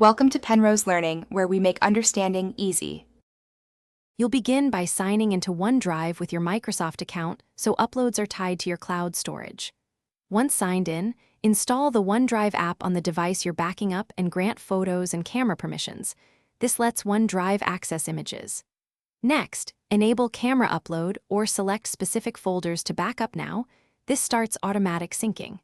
Welcome to Penrose Learning, where we make understanding easy. You'll begin by signing into OneDrive with your Microsoft account so uploads are tied to your cloud storage. Once signed in, install the OneDrive app on the device you're backing up and grant photos and camera permissions. This lets OneDrive access images. Next, enable camera upload or select specific folders to back up now. This starts automatic syncing.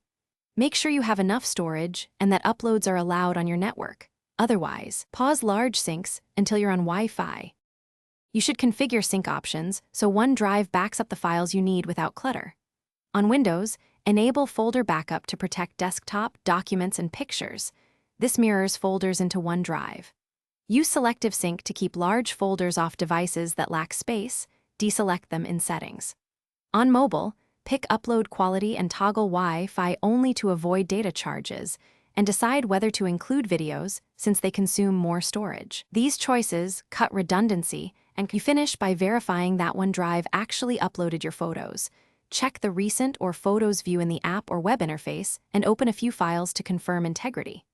Make sure you have enough storage and that uploads are allowed on your network. Otherwise, pause large syncs until you're on Wi-Fi. You should configure sync options so OneDrive backs up the files you need without clutter. On Windows, enable folder backup to protect desktop, documents, and pictures. This mirrors folders into OneDrive. Use selective sync to keep large folders off devices that lack space. Deselect them in settings. On mobile, pick upload quality and toggle Wi-Fi only to avoid data charges, and decide whether to include videos since they consume more storage. These choices cut redundancy, and you finish by verifying that OneDrive actually uploaded your photos. Check the Recent or Photos view in the app or web interface and open a few files to confirm integrity.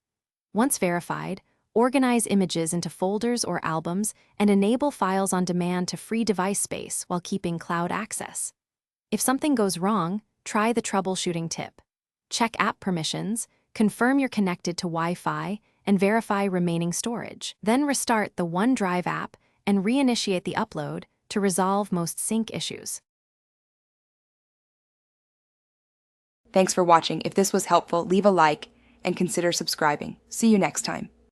Once verified, organize images into folders or albums and enable files on demand to free device space while keeping cloud access. If something goes wrong, try the troubleshooting tip. Check app permissions, confirm you're connected to Wi-Fi, and verify remaining storage. Then restart the OneDrive app and reinitiate the upload to resolve most sync issues. Thanks for watching. If this was helpful, leave a like and consider subscribing. See you next time.